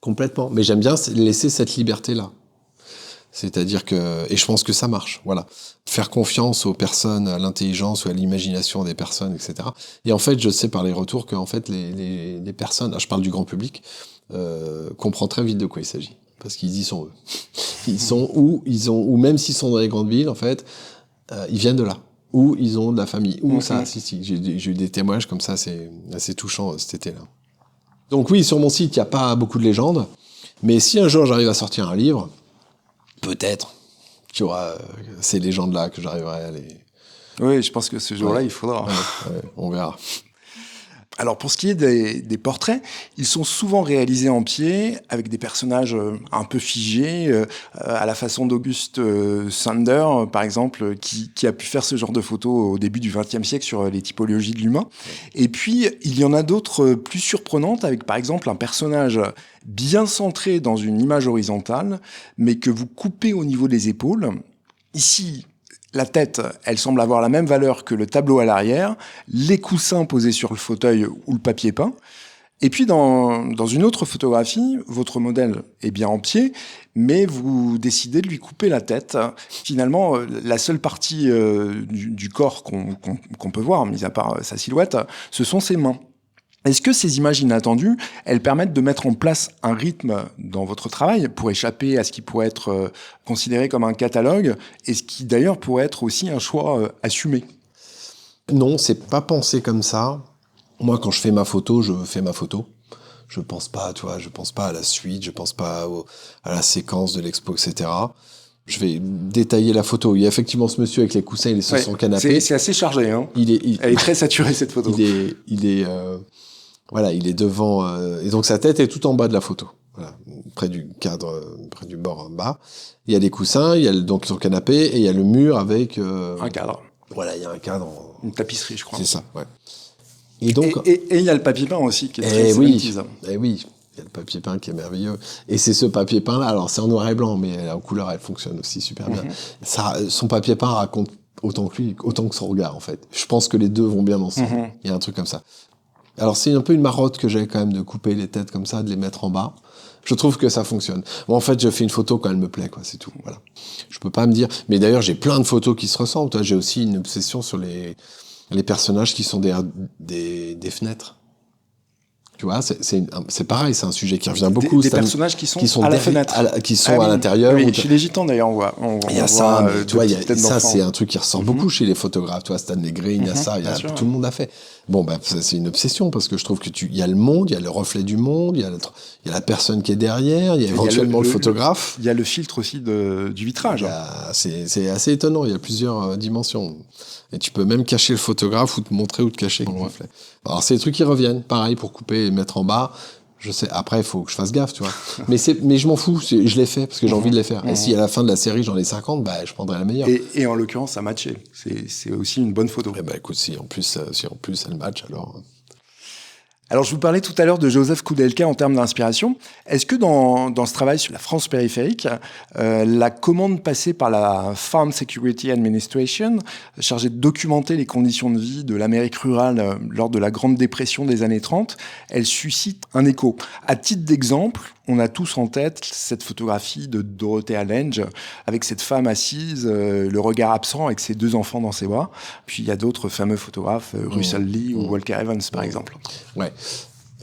Complètement. Mais j'aime bien laisser cette liberté-là. C'est-à-dire que, et je pense que ça marche, voilà. Faire confiance aux personnes, à l'intelligence ou à l'imagination des personnes, etc. Et en fait, je sais par les retours que en fait, les personnes, je parle du grand public, comprend très vite de quoi il s'agit. Parce qu'ils y sont eux. Ou même s'ils sont dans les grandes villes, en fait, ils viennent de là. Ou ils ont de la famille. Ou ça, si. J'ai eu des témoignages comme ça, c'est assez touchant cet été-là. Donc oui, sur mon site, il n'y a pas beaucoup de légendes. Mais si un jour j'arrive à sortir un livre, peut-être qu'il y aura ces légendes-là que j'arriverai à les... Oui, je pense que ce jour-là, il faudra. On verra. Alors, pour ce qui est des portraits, ils sont souvent réalisés en pied, avec des personnages un peu figés, à la façon d'Auguste Sander, par exemple, qui a pu faire ce genre de photos au début du XXe siècle sur les typologies de l'humain. Et puis, il y en a d'autres plus surprenantes, avec par exemple un personnage bien centré dans une image horizontale, mais que vous coupez au niveau des épaules. Ici, la tête, elle semble avoir la même valeur que le tableau à l'arrière, les coussins posés sur le fauteuil ou le papier peint. Et puis, dans une autre photographie, votre modèle est bien en pied, mais vous décidez de lui couper la tête. Finalement, la seule partie du corps qu'on peut voir, mis à part sa silhouette, ce sont ses mains. Est-ce que ces images inattendues, elles permettent de mettre en place un rythme dans votre travail pour échapper à ce qui pourrait être considéré comme un catalogue et ce qui d'ailleurs pourrait être aussi un choix assumé? Non, c'est pas pensé comme ça. Moi, quand je fais ma photo, je fais ma photo. Je pense pas, tu vois, je pense pas à la suite, je pense pas à la séquence de l'expo, etc. Je vais détailler la photo. Il y a effectivement ce monsieur avec les coussins, il est sur son canapé. C'est assez chargé, hein. Elle est très saturée, cette photo. Il est devant, et donc sa tête est tout en bas de la photo, voilà, près du cadre, près du bord en bas. Il y a des coussins, il y a donc son canapé, et il y a le mur avec un cadre. Voilà, il y a un cadre, une tapisserie, je crois. C'est ça, ouais. Et donc, et il y a le papier peint aussi qui est très sélectif. Et oui, il y a le papier peint qui est merveilleux. Et c'est ce papier peint là, alors c'est en noir et blanc, mais en couleur, elle fonctionne aussi super bien. Son papier peint raconte autant que son regard en fait. Je pense que les deux vont bien ensemble. Il y a un truc comme ça. Alors c'est un peu une marotte que j'ai quand même de couper les têtes comme ça, de les mettre en bas. Je trouve que ça fonctionne. Bon, en fait, je fais une photo quand elle me plaît, quoi, c'est tout. Voilà. Je peux pas me dire. Mais d'ailleurs, j'ai plein de photos qui se ressemblent. Toi, j'ai aussi une obsession sur les personnages qui sont derrière des fenêtres. Tu vois, c'est pareil, c'est un sujet qui revient beaucoup. Des personnages qui sont à la fenêtre. Qui sont à l'intérieur. Oui, chez les Gitans, d'ailleurs, on voit. Il y a ça, tu vois, ça, c'est un truc qui ressort beaucoup chez les photographes. Tu vois, Stanley Green, il y a ça, tout le monde a fait. Bon, ben, c'est une obsession parce que je trouve que il y a le monde, il y a le reflet du monde, il y a la personne qui est derrière, il y a éventuellement le photographe. Il y a le filtre aussi du vitrage. C'est assez étonnant, il y a plusieurs dimensions. Et tu peux même cacher le photographe ou te montrer ou te cacher dans le reflet. Alors, c'est des trucs qui reviennent. Pareil, pour couper et mettre en bas. Je sais, après, il faut que je fasse gaffe, tu vois. mais je m'en fous, je l'ai fait parce que j'ai envie de les faire. Et si à la fin de la série, j'en ai 50, bah, je prendrai la meilleure. Et en l'occurrence, ça matchait. C'est aussi une bonne photo. Eh ben, écoute, si en plus elle match, alors. Alors, je vous parlais tout à l'heure de Joseph Koudelka en termes d'inspiration. Est-ce que dans ce travail sur la France périphérique, la commande passée par la Farm Security Administration, chargée de documenter les conditions de vie de l'Amérique rurale lors de la Grande Dépression des années 30, elle suscite un écho? À titre d'exemple, on a tous en tête cette photographie de Dorothea Lange avec cette femme assise, le regard absent avec ses 2 enfants dans ses bras. Puis il y a d'autres fameux photographes, Russell Lee ou Walker Evans par exemple. Ouais.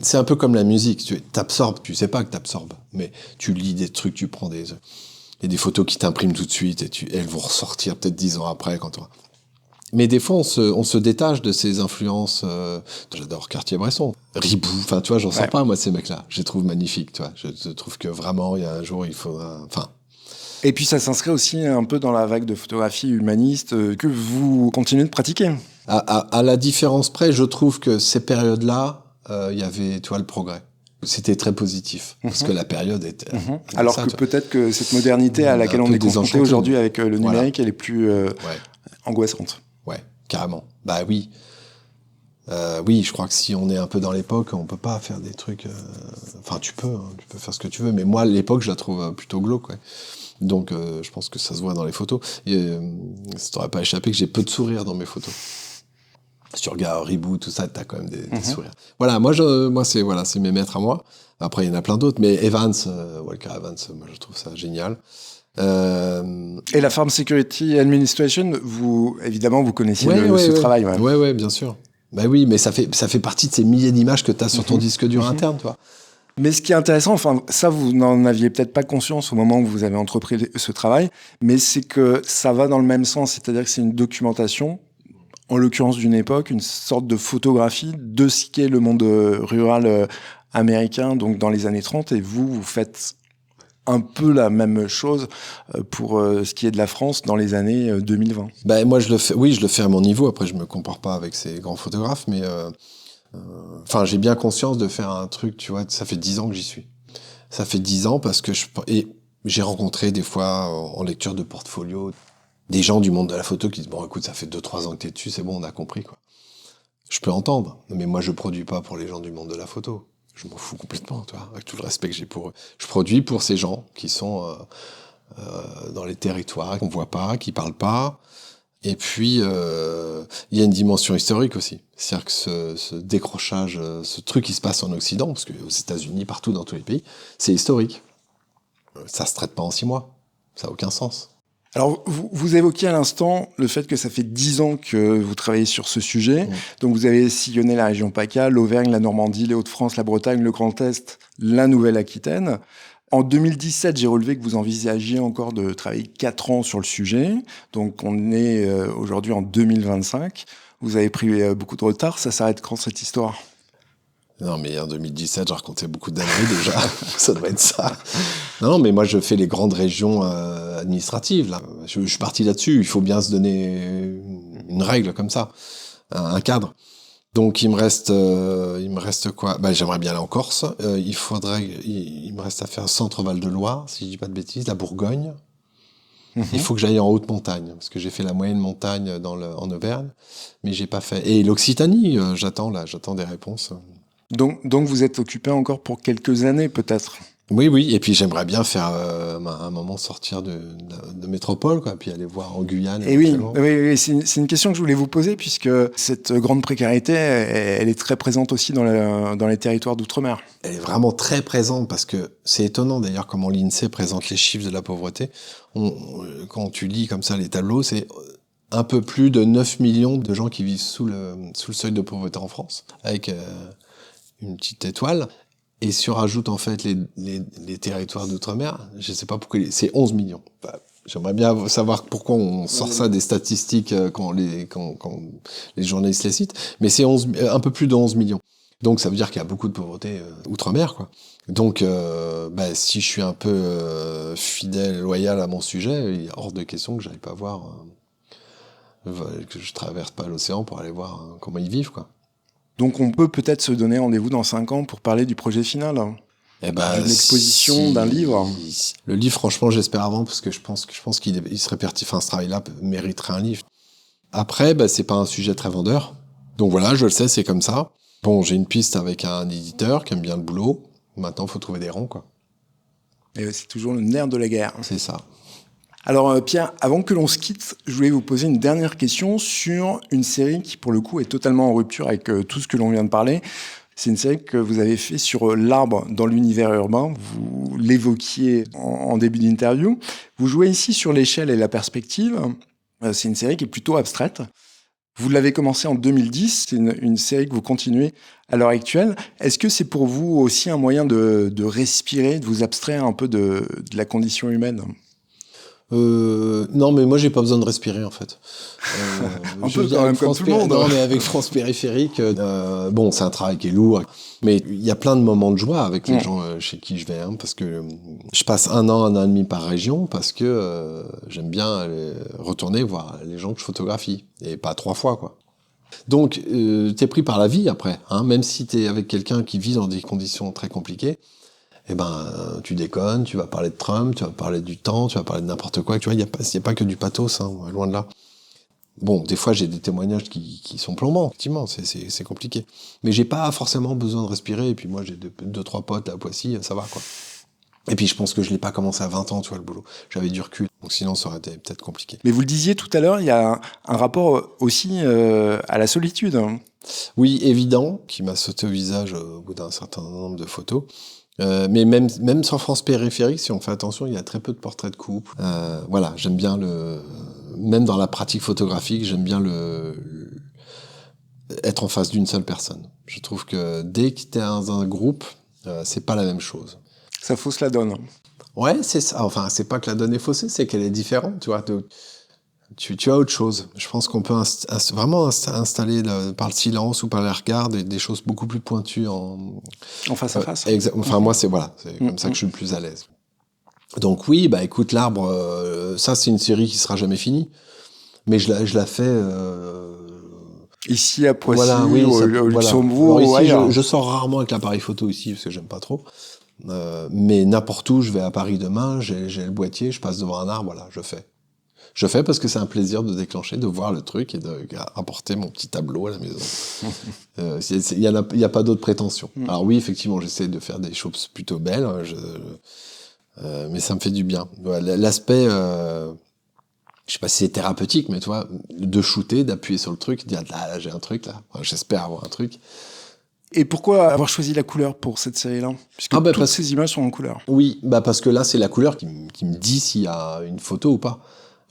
C'est un peu comme la musique, tu t'absorbes, tu sais pas que t'absorbes, mais tu lis des trucs, tu prends il y a des photos qui t'impriment tout de suite et elles vont ressortir peut-être 10 ans après Mais des fois, on se détache de ces influences. J'adore Cartier-Bresson, Ribou. Enfin, tu vois, j'en sors pas, moi, ces mecs-là. Je les trouve magnifiques, tu vois. Je trouve que vraiment, il y a un jour, il faudra... Enfin... Et puis, ça s'inscrit aussi un peu dans la vague de photographie humaniste que vous continuez de pratiquer. À la différence près, je trouve que ces périodes-là, il y avait, tu vois, le progrès. C'était très positif, parce que la période était... Alors que peut-être que cette modernité à laquelle on est confronté aujourd'hui avec le numérique, elle est plus angoissante. Ouais, carrément. Bah oui. Oui, je crois que si on est un peu dans l'époque, on peut pas faire des trucs... Enfin, tu peux faire ce que tu veux, mais moi, l'époque, je la trouve plutôt glauque, ouais. Donc, je pense que ça se voit dans les photos. Et ça t'aurait pas échappé que j'ai peu de sourires dans mes photos. Si tu regardes Reboot, tout ça, t'as quand même des sourires. Voilà, moi, c'est mes maîtres à moi. Après, il y en a plein d'autres, mais Walker Evans, moi, je trouve ça génial. Et la Farm Security Administration, évidemment, vous connaissiez ce travail. Ouais, bien sûr. Bah oui, mais ça fait partie de ces milliers d'images que tu as sur ton disque dur interne, toi. Mais ce qui est intéressant, enfin, ça, vous n'en aviez peut-être pas conscience au moment où vous avez entrepris ce travail, mais c'est que ça va dans le même sens, c'est-à-dire que c'est une documentation, en l'occurrence d'une époque, une sorte de photographie de ce qu'est le monde rural américain, donc dans les années 30, et vous faites un peu la même chose pour ce qui est de la France dans les années 2020. Ben, moi, je le fais à mon niveau. Après, je me compare pas avec ces grands photographes, mais j'ai bien conscience de faire un truc, tu vois, ça fait 10 ans que j'y suis. Ça fait 10 ans parce que j'ai rencontré des fois, en lecture de portfolio, des gens du monde de la photo qui disent, bon, écoute, ça fait 2-3 ans que t'es dessus, c'est bon, on a compris, quoi. Je peux entendre, mais moi, je produis pas pour les gens du monde de la photo. Je m'en fous complètement, tu vois, avec tout le respect que j'ai pour eux. Je produis pour ces gens qui sont dans les territoires, qu'on voit pas, qui parlent pas. Et puis, il y a une dimension historique aussi. C'est-à-dire que ce décrochage, ce truc qui se passe en Occident, parce que aux États-Unis, partout dans tous les pays, c'est historique. Ça se traite pas en 6 mois. Ça n'a aucun sens. Alors, vous évoquiez à l'instant le fait que ça fait 10 ans que vous travaillez sur ce sujet. Donc, vous avez sillonné la région PACA, l'Auvergne, la Normandie, les Hauts-de-France, la Bretagne, le Grand Est, la Nouvelle-Aquitaine. En 2017, j'ai relevé que vous envisagiez encore de travailler 4 ans sur le sujet. Donc, on est aujourd'hui en 2025. Vous avez pris beaucoup de retard. Ça s'arrête quand, cette histoire ? Non, mais en 2017, j'ai raconté beaucoup d'années déjà. Ça doit être ça. Non, mais moi, je fais les grandes régions administratives, là. Je suis parti là-dessus. Il faut bien se donner une règle comme ça, un cadre. Donc, il me reste quoi ? J'aimerais bien aller en Corse. Il me reste à faire Centre Val de Loire, si je dis pas de bêtises, la Bourgogne. Il faut que j'aille en haute montagne, parce que j'ai fait la moyenne montagne en Auvergne, mais j'ai pas fait. Et l'Occitanie, j'attends des réponses. Donc vous êêtes occupé encore pour quelques années, peut-être ? Oui. Et puis j'aimerais bien faire un moment sortir de métropole, quoi, puis aller voir en Guyane. Et oui, c'est une question que je voulais vous poser, puisque cette grande précarité, elle est très présente aussi dans les territoires d'outre-mer. Elle est vraiment très présente, parce que c'est étonnant d'ailleurs comment l'INSEE présente les chiffres de la pauvreté. Quand tu lis comme ça les tableaux, c'est un peu plus de 9 millions de gens qui vivent sous le seuil de pauvreté en France, avec une petite étoile. Et surajoute en fait les territoires d'outre-mer. Je sais pas pourquoi c'est 11 millions. J'aimerais bien savoir pourquoi on sort ça des statistiques quand les journalistes les citent. Mais c'est un peu plus de 11 millions. Donc ça veut dire qu'il y a beaucoup de pauvreté outre-mer, quoi. Donc si je suis un peu fidèle et loyal à mon sujet, il est hors de question que j'aille pas voir, que je traverse pas l'océan pour aller voir comment ils vivent, quoi. Donc on peut peut-être se donner rendez-vous dans 5 ans pour parler du projet final. D'une exposition, d'un livre. Le livre, franchement, j'espère avant, parce que je pense qu'il serait pertinent. Enfin, ce travail-là mériterait un livre. Après, c'est pas un sujet très vendeur. Donc voilà, je le sais, c'est comme ça. Bon, j'ai une piste avec un éditeur qui aime bien le boulot. Maintenant, faut trouver des ronds, quoi. Et c'est toujours le nerf de la guerre. C'est ça. Alors Pierre, avant que l'on se quitte, je voulais vous poser une dernière question sur une série qui pour le coup est totalement en rupture avec tout ce que l'on vient de parler. C'est une série que vous avez fait sur l'arbre dans l'univers urbain. Vous l'évoquiez en début d'interview. Vous jouez ici sur l'échelle et la perspective. C'est une série qui est plutôt abstraite. Vous l'avez commencé en 2010. C'est une série que vous continuez à l'heure actuelle. Est-ce que c'est pour vous aussi un moyen de respirer, de vous abstraire un peu de la condition humaine ? Non, mais moi j'ai pas besoin de respirer en fait. Un peu quand même comme tout le monde. Non, mais avec France Périphérique, c'est un travail qui est lourd, mais il y a plein de moments de joie avec les gens chez qui je vais, parce que je passe 1 an et demi par région, parce que j'aime bien retourner voir les gens que je photographie, et pas 3 fois, quoi. Donc t'es pris par la vie après, même si t'es avec quelqu'un qui vit dans des conditions très compliquées. Tu déconnes, tu vas parler de Trump, tu vas parler du temps, tu vas parler de n'importe quoi. Tu vois, il y a pas que du pathos, loin de là. Bon, des fois, j'ai des témoignages qui sont plombants, effectivement, c'est compliqué. Mais j'ai pas forcément besoin de respirer, et puis moi, j'ai 2-3 potes à Poissy, ça va, quoi. Et puis je pense que je l'ai pas commencé à 20 ans, tu vois, le boulot. J'avais du recul, donc sinon ça aurait été peut-être compliqué. Mais vous le disiez tout à l'heure, il y a un rapport aussi à la solitude. Oui, évident, qui m'a sauté au visage au bout d'un certain nombre de photos. Mais même sur France Périphérique, si on fait attention, il y a très peu de portraits de couple. Voilà, j'aime bien même dans la pratique photographique, j'aime bien être en face d'une seule personne. Je trouve que dès que t'es dans un groupe, c'est pas la même chose. Ça fausse la donne. Ouais, c'est ça. Enfin, c'est pas que la donne est faussée, c'est qu'elle est différente, tu vois. Tu as autre chose. Je pense qu'on peut vraiment installer par le silence ou par les regards des choses beaucoup plus pointues en face à face. Enfin, moi, c'est comme ça que je suis le plus à l'aise. Donc oui, bah écoute, l'arbre, ça c'est une série qui sera jamais finie, mais je la fais. Ici à Poissy, voilà, oui, au Luxembourg. Alors ici, je sors rarement avec l'appareil photo ici parce que j'aime pas trop. Mais n'importe où, je vais à Paris demain, j'ai le boîtier, je passe devant un arbre, voilà, je fais. Je fais parce que c'est un plaisir de déclencher, de voir le truc et de rapporter mon petit tableau à la maison. Il y a pas d'autres prétentions. Alors oui, effectivement, j'essaie de faire des choses plutôt belles, mais ça me fait du bien. L'aspect, je sais pas si c'est thérapeutique, mais tu vois, de shooter, d'appuyer sur le truc, de dire là j'ai un truc là, enfin, j'espère avoir un truc. Et pourquoi avoir choisi la couleur pour cette série-là ? Puisque toutes ces images sont en couleur. Oui, parce que là, c'est la couleur qui me dit s'il y a une photo ou pas.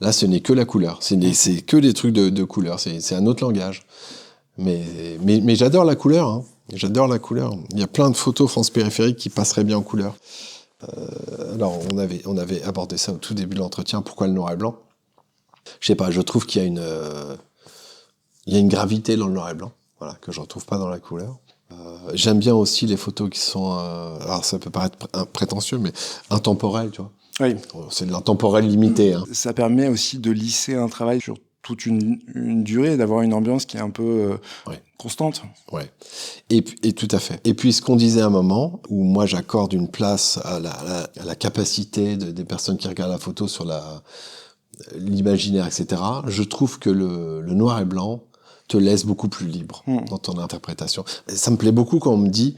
Là, ce n'est que la couleur. C'est que des trucs de couleur. C'est un autre langage. Mais j'adore la couleur. Hein. J'adore la couleur. Il y a plein de photos France Périphérique qui passeraient bien en couleur. Alors, on avait abordé ça au tout début de l'entretien. Pourquoi le noir et blanc ? Je sais pas, je trouve qu'il y a une gravité dans le noir et blanc, voilà, que je retrouve pas dans la couleur. J'aime bien aussi les photos qui sont, alors ça peut paraître prétentieux, mais intemporelles, tu vois. Oui. C'est de l'intemporel limité. Hein. Ça permet aussi de lisser un travail sur toute une durée, d'avoir une ambiance qui est un peu constante. Ouais. Et tout à fait. Et puis ce qu'on disait à un moment, où moi j'accorde une place à la capacité des personnes qui regardent la photo sur l'imaginaire, etc. Je trouve que le noir et blanc te laisse beaucoup plus libre dans ton interprétation. Ça me plaît beaucoup quand on me dit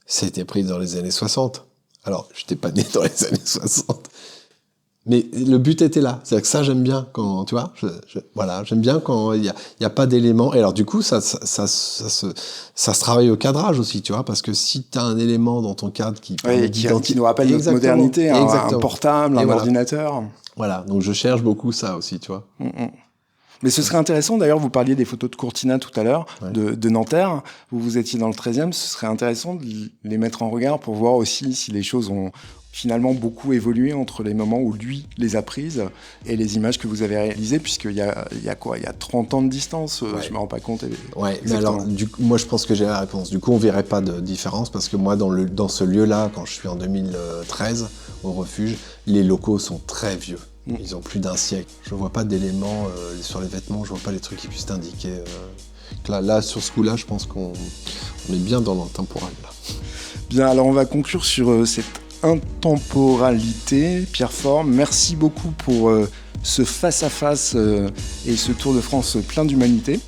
ça a été pris dans les années 60. Alors, je n'étais pas né dans les années 60. Mais le but était là. C'est-à-dire que ça, j'aime bien quand, tu vois, voilà, j'aime bien quand il y a pas d'éléments. Et alors, du coup, ça se travaille au cadrage aussi, tu vois, parce que si tu as un élément dans ton cadre qui nous rappelle notre modernité, un portable, un ordinateur. Voilà. Donc, je cherche beaucoup ça aussi, tu vois. Mais ce serait intéressant, d'ailleurs, vous parliez des photos de Courtina tout à l'heure, de Nanterre, vous étiez dans le 13e, ce serait intéressant de les mettre en regard pour voir aussi si les choses ont finalement beaucoup évolué entre les moments où lui les a prises et les images que vous avez réalisées, puisqu'il y a 30 ans de distance, je ne me rends pas compte. Ouais, mais alors, moi je pense que j'ai la réponse. Du coup, on ne verrait pas de différence, parce que moi, dans ce lieu-là, quand je suis en 2013, au refuge, les locaux sont très vieux. Ils ont plus d'un siècle. Je vois pas d'éléments sur les vêtements, je vois pas les trucs qui puissent t'indiquer. Là, sur ce coup-là, je pense qu'on est bien dans l'intemporel. Bien, alors on va conclure sur cette intemporalité. Pierre Faure, merci beaucoup pour ce face-à-face et ce Tour de France plein d'humanité.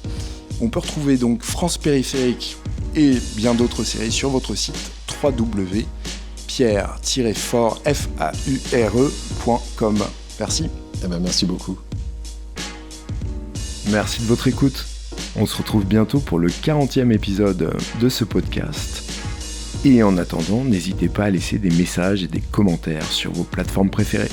On peut retrouver donc France Périphérique et bien d'autres séries sur votre site www.pierre-faure.com. Merci. Merci beaucoup. Merci de votre écoute. On se retrouve bientôt pour le 40e épisode de ce podcast. Et en attendant, n'hésitez pas à laisser des messages et des commentaires sur vos plateformes préférées.